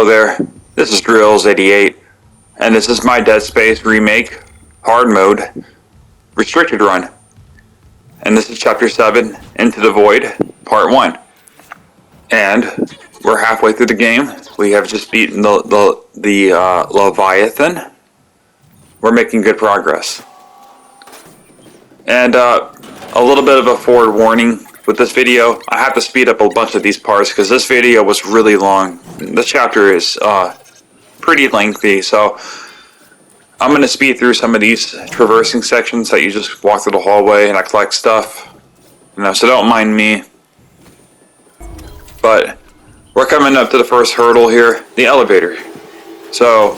Hello there, this is Drills88, and this is my Dead Space Remake, Hard Mode, Restricted Run. And this is Chapter 7, Into the Void, Part 1. And we're halfway through the game. We have just beaten the Leviathan. We're making good progress. And a little bit of a forward warning with this video. I have to speed up a bunch of these parts because this video was really long. This chapter is pretty lengthy, so I'm going to speed through some of these traversing sections that you just walk through the hallway and I collect stuff. So don't mind me. But we're coming up to the first hurdle here, the elevator. So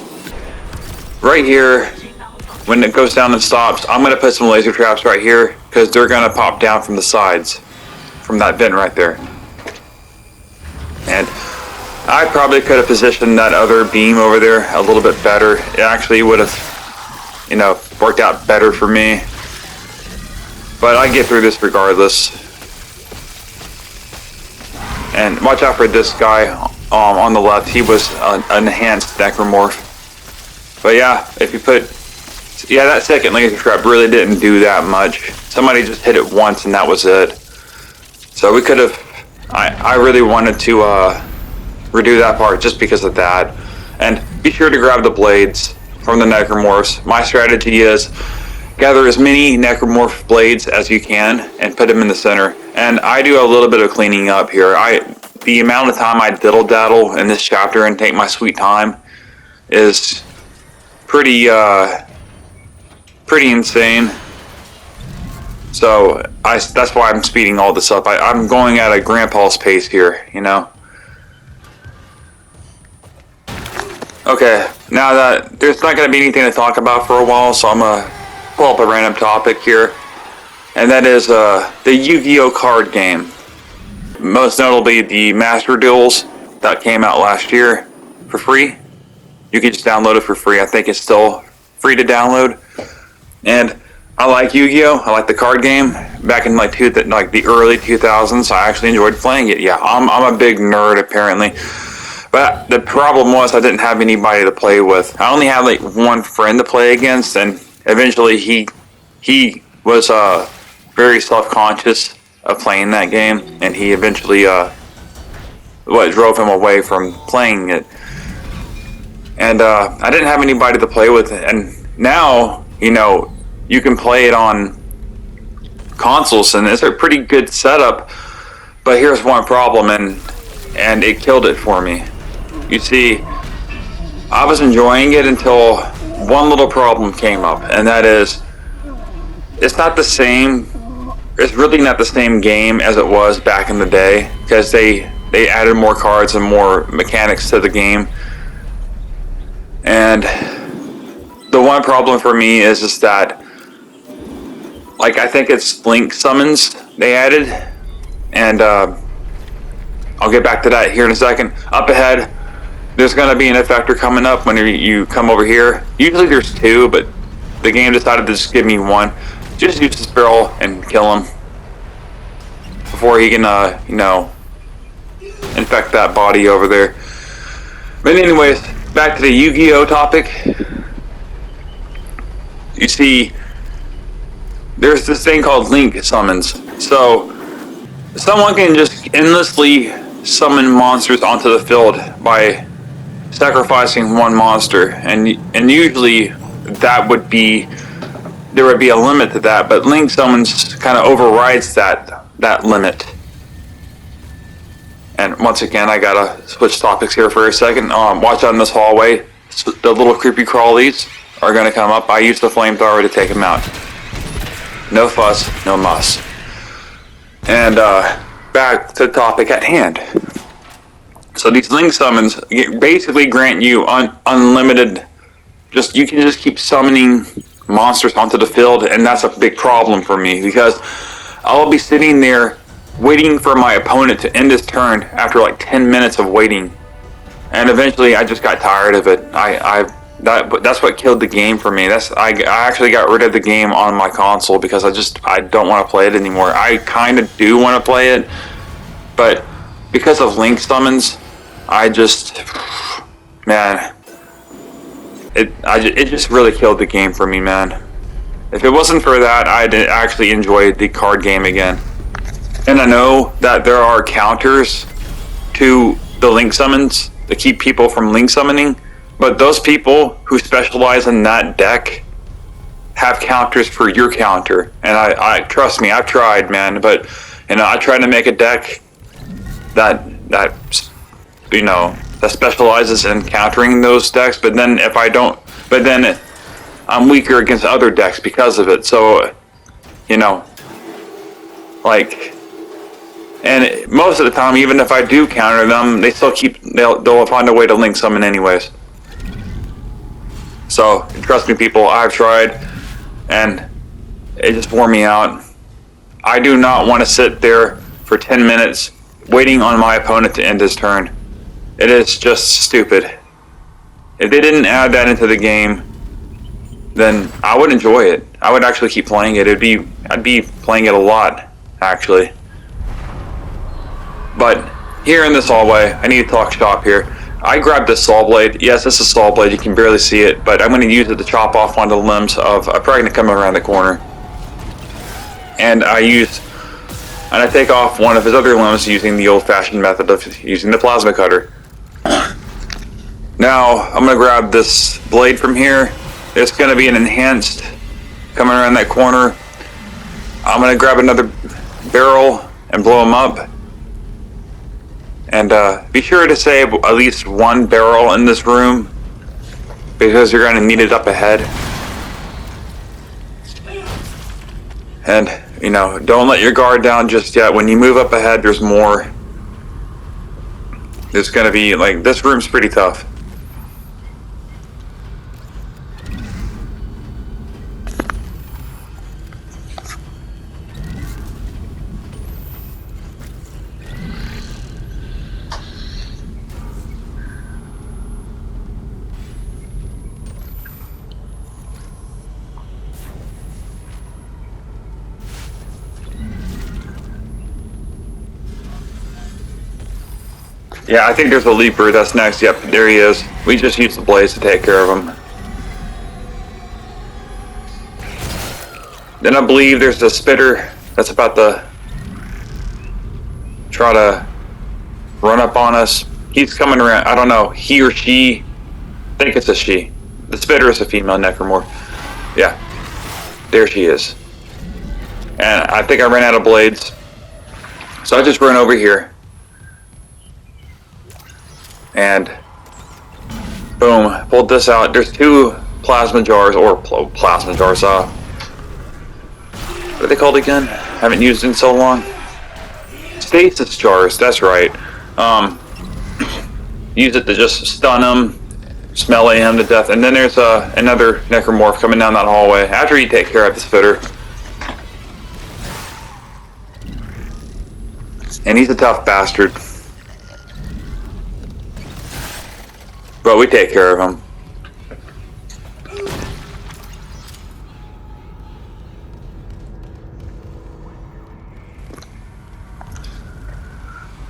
right here, when it goes down and stops, I'm going to put some laser traps right here because they're going to pop down from the sides, from that vent right there. And I probably could have positioned that other beam over there a little bit better. It actually would have, worked out better for me. But I get through this regardless. And watch out for this guy on the left. He was an enhanced necromorph. But yeah, if you put... Yeah, that second laser trap really didn't do that much. Somebody just hit it once and that was it. So we could have... I really wanted to redo that part just because of that. And be sure to grab the blades from the necromorphs. My strategy is gather as many necromorph blades as you can and put them in the center. And I do a little bit of cleaning up here. The amount of time I diddle-daddle in this chapter and take my sweet time is pretty insane. So that's why I'm speeding all this up. I'm going at a grandpa's pace here, Okay, now that there's not going to be anything to talk about for a while, so I'm going to pull up a random topic here. And that is the Yu-Gi-Oh card game. Most notably the Master Duels that came out last year for free. You can just download it for free. I think it's still free to download. And I like Yu-Gi-Oh! I like the card game. Back in like the early 2000s, I actually enjoyed playing it. Yeah, I'm a big nerd apparently. But the problem was I didn't have anybody to play with. I only had like one friend to play against, and eventually he was very self-conscious of playing that game, and he eventually drove him away from playing it. And I didn't have anybody to play with, and now you can play it on consoles, and it's a pretty good setup. But here's one problem, and it killed it for me. You see, I was enjoying it until one little problem came up, and that is, it's not the same. It's really not the same game as it was back in the day, because they added more cards and more mechanics to the game. And the one problem for me is that, I think it's Link summons they added, and I'll get back to that here in a second. Up ahead, there's going to be an effector coming up when you come over here. Usually there's two, but the game decided to just give me one. Just use the barrel and kill him before he can, infect that body over there. But anyways, back to the Yu-Gi-Oh topic. You see, there's this thing called Link summons. So someone can just endlessly summon monsters onto the field by sacrificing one monster, and usually there would be a limit to that, but Link summons kind of overrides that limit. And once again, I gotta switch topics here for a second. Watch out in this hallway. The little creepy crawlies are gonna come up. I used the flamethrower to take them out. No fuss, no muss. And back to the topic at hand. So these Link summons basically grant you unlimited. You can just keep summoning monsters onto the field, and that's a big problem for me because I'll be sitting there waiting for my opponent to end his turn after like 10 minutes of waiting, and eventually I just got tired of it. That's what killed the game for me. I actually got rid of the game on my console because I don't want to play it anymore. I kind of do want to play it, but because of Link summons, Man, it just really killed the game for me, man. If it wasn't for that, I'd actually enjoy the card game again. And I know that there are counters to the link summons to keep people from link summoning, but those people who specialize in that deck have counters for your counter. And I trust me, I've tried, man. But I tried to make a deck that specializes in countering those decks. But then I'm weaker against other decks because of it. So, and most of the time, even if I do counter them, they'll find a way to link summon anyways. So, trust me, people, I've tried, and it just wore me out. I do not want to sit there for 10 minutes waiting on my opponent to end his turn. It is just stupid. If they didn't add that into the game, then I would enjoy it. I would actually keep playing it. I'd be playing it a lot, actually. But here in this hallway, I need to talk shop here. I grabbed this saw blade. Yes, this is saw blade. You can barely see it, but I'm going to use it to chop off one of the limbs of a pregnant coming around the corner. And I take off one of his other limbs using the old-fashioned method of using the plasma cutter. Now, I'm going to grab this blade from here. There's going to be an enhanced coming around that corner. I'm going to grab another barrel and blow him up. And be sure to save at least one barrel in this room, because you're going to need it up ahead. And, don't let your guard down just yet. When you move up ahead, there's more. There's going to be, this room's pretty tough. Yeah, I think there's a leaper that's next. Yep, there he is. We just used the blaze to take care of him. Then I believe there's a spitter that's about to try to run up on us. He's coming around. I don't know. He or she. I think it's a she. The spitter is a female necromorph. Yeah. There she is. And I think I ran out of blades. So I just run over here. And boom, pulled this out. There's two plasma jars, what are they called again? Haven't used in so long. Stasis jars, that's right. Use it to just stun him, smelly him to death. And then there's another necromorph coming down that hallway after you take care of this fitter. And he's a tough bastard. But we take care of him.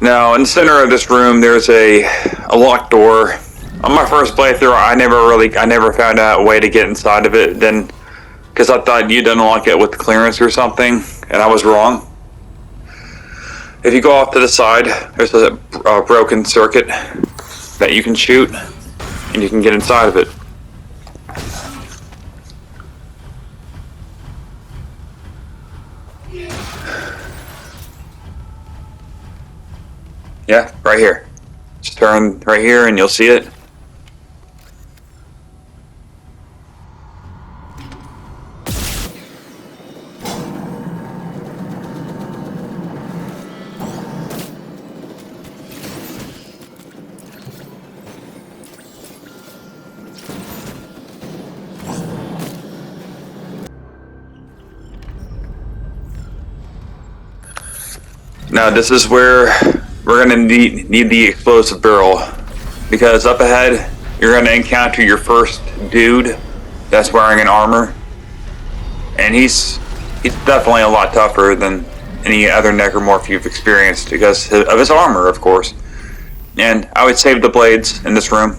Now, in the center of this room, there's a locked door. On my first playthrough, I never found out a way to get inside of it. Then, because I thought you'd unlock it with the clearance or something, and I was wrong. If you go off to the side, there's a broken circuit that you can shoot. And you can get inside of it. Yeah, right here. Just turn right here and you'll see it. Now this is where we're going to need the explosive barrel, because up ahead you're going to encounter your first dude that's wearing an armor, and he's definitely a lot tougher than any other necromorph you've experienced because of his armor, of course. And I would save the blades in this room.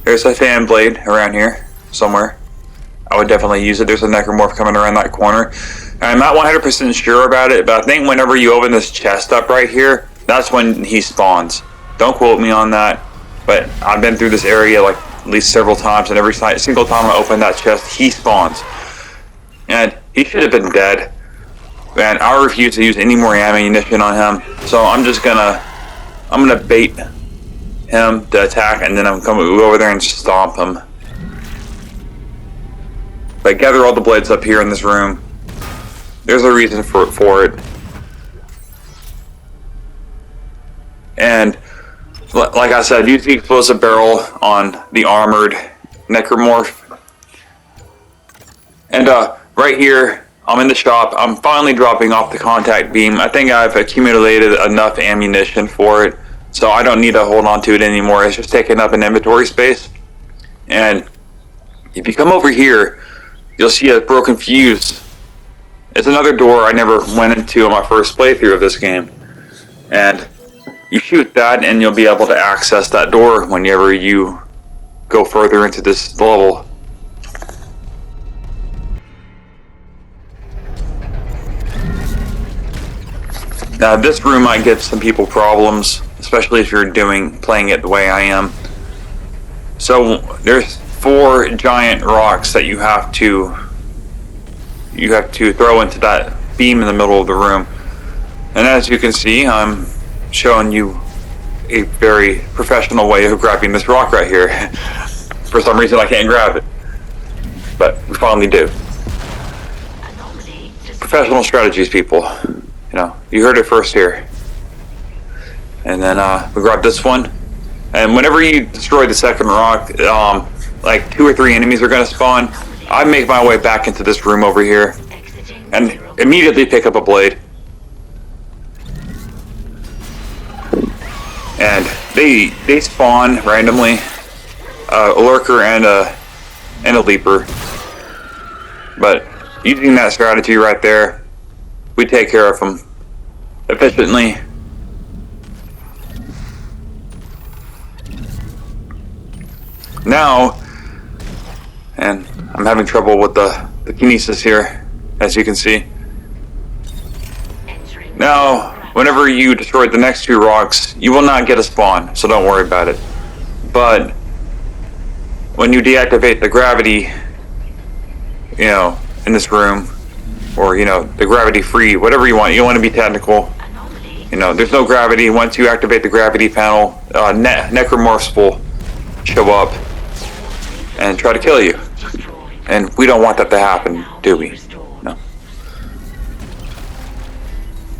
There's a fan blade around here somewhere. I would definitely use it. There's a necromorph coming around that corner. I'm not 100% sure about it, but I think whenever you open this chest up right here, that's when he spawns. Don't quote me on that, but I've been through this area like at least several times, and every single time I open that chest, he spawns. And he should have been dead. And I refuse to use any more ammunition on him, so I'm gonna bait him to attack, and then I'm gonna go over there and stomp him. But gather all the blades up here in this room. There's a reason for it. And like I said, use the explosive barrel on the armored necromorph. And right here, I'm in the shop. I'm finally dropping off the contact beam. I think I've accumulated enough ammunition for it, so I don't need to hold on to it anymore. It's just taking up an inventory space. And if you come over here, you'll see a broken fuse. It's another door I never went into on my first playthrough of this game. And you shoot that and you'll be able to access that door whenever you go further into this level. Now this room might give some people problems, especially if you're playing it the way I am. So there's 4 giant rocks that you have to throw into that beam in the middle of the room. And as you can see, I'm showing you a very professional way of grabbing this rock right here. For some reason I can't grab it, but we finally do. Professional strategies, people. You know, you heard it first here. And then we grab this one, and whenever you destroy the second rock, like 2 or 3 enemies are going to spawn. I make my way back into this room over here and immediately pick up a blade. And they spawn randomly, a lurker and a leaper. But using that strategy right there, we take care of them efficiently. Now, and I'm having trouble with the kinesis here, as you can see. Now, whenever you destroy the next 2 rocks, you will not get a spawn, so don't worry about it. But when you deactivate the gravity, you know, in this room, or, you know, the gravity-free, whatever you want to be technical. You know, there's no gravity. Once you activate the gravity panel, necromorphs will show up and try to kill you. And we don't want that to happen, do we? No.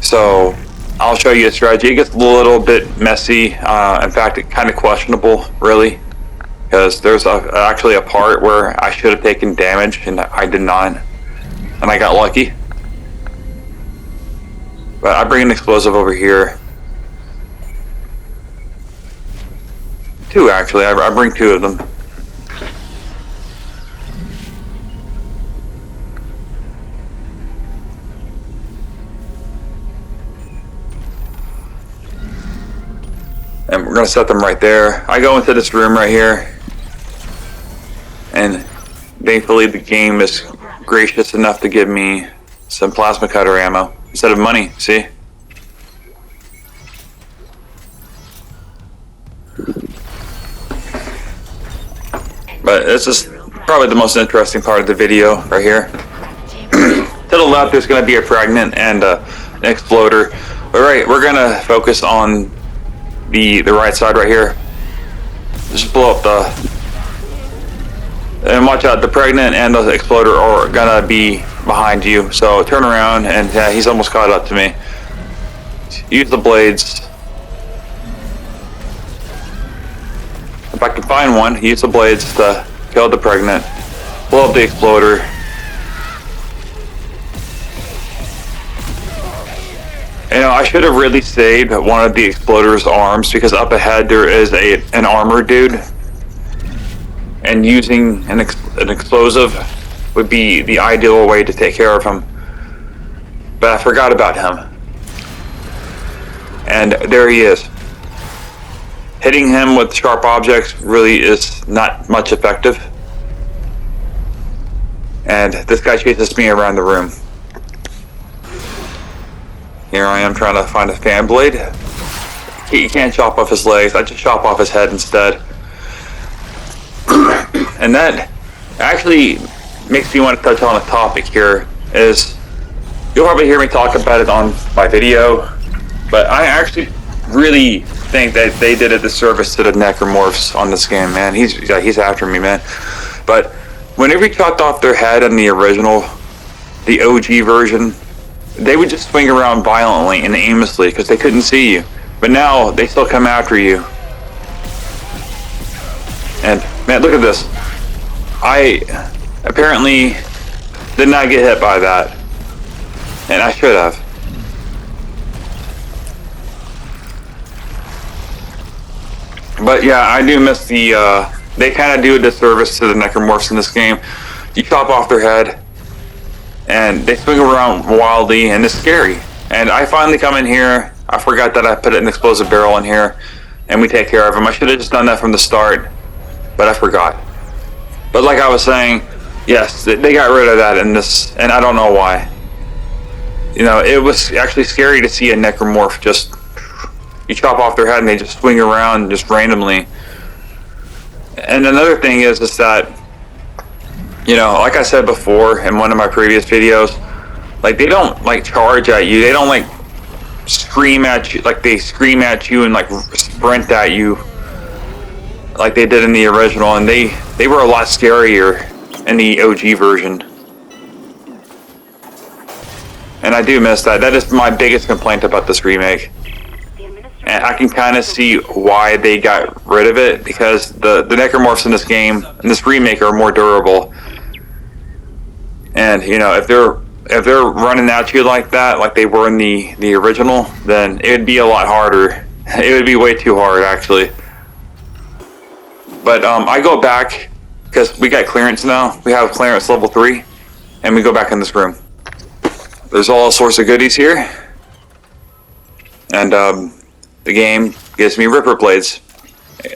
So, I'll show you a strategy. It gets a little bit messy. In fact, it's kind of questionable, really. Because there's actually a part where I should have taken damage, and I did not. And I got lucky. But I bring an explosive over here. 2, actually. I bring 2 of them. And we're going to set them right there. I go into this room right here. And thankfully the game is gracious enough to give me some plasma cutter ammo instead of money, see? But this is probably the most interesting part of the video right here. To the left there's going to be a pregnant and an exploder. But right, we're going to focus on the right side right here. Just blow up and watch out, the pregnant and the exploder are gonna be behind you, so turn around. And yeah, he's almost caught up to me. Use the blades. If I can find one, use the blades to kill the pregnant, blow up the exploder. You know, I should have really saved one of the exploder's arms, because up ahead there is an armored dude, and using an explosive would be the ideal way to take care of him. But I forgot about him. And there he is. hitting him with sharp objects really is not much effective. And this guy chases me around the room. Here I am trying to find a fan blade. He can't chop off his legs. I just chop off his head instead. And that actually makes me want to touch on a topic here. Is you'll probably hear me talk about it on my video, but I actually really think that they did a disservice to the necromorphs on this game, man. He's after me, man. But whenever you chopped off their head in the original, the OG version, they would just swing around violently and aimlessly because they couldn't see you. But now they still come after you. And man, look at this. I apparently did not get hit by that, and I should have. But yeah, I do miss the, they kind of do a disservice to the necromorphs in this game. You chop off their head, and they swing around wildly, and it's scary. And I finally come in here, I forgot that I put an explosive barrel in here, and we take care of them. I should have just done that from the start, but I forgot. But like I was saying, yes, they got rid of that in this, and I don't know why. You know, it was actually scary to see a necromorph just, you chop off their head and they just swing around just randomly. And another thing is that, you know, like I said before in one of my previous videos, like they don't like charge at you, they don't like scream at you, like they scream at you and like sprint at you like they did in the original, and they were a lot scarier in the OG version. And I do miss that. That is my biggest complaint about this remake. And I can kind of see why they got rid of it, because the necromorphs in this game, in this remake, are more durable. And you know, if they're running at you like that, like they were in the original, then it would be a lot harder. It would be way too hard, actually. But I go back, because we got clearance now. We have clearance level 3, and we go back in this room. There's all sorts of goodies here. And the game gives me Ripper blades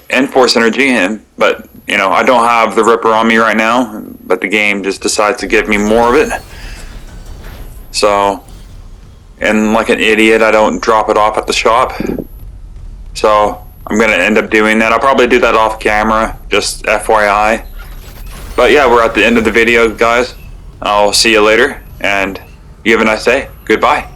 and Force energy, but you know, I don't have the Ripper on me right now, but the game just decides to give me more of it. So, and like an idiot, I don't drop it off at the shop. So I'm gonna end up doing that. I'll probably do that off camera, just FYI. But yeah, we're at the end of the video, guys. I'll see you later, and you have a nice day. Goodbye.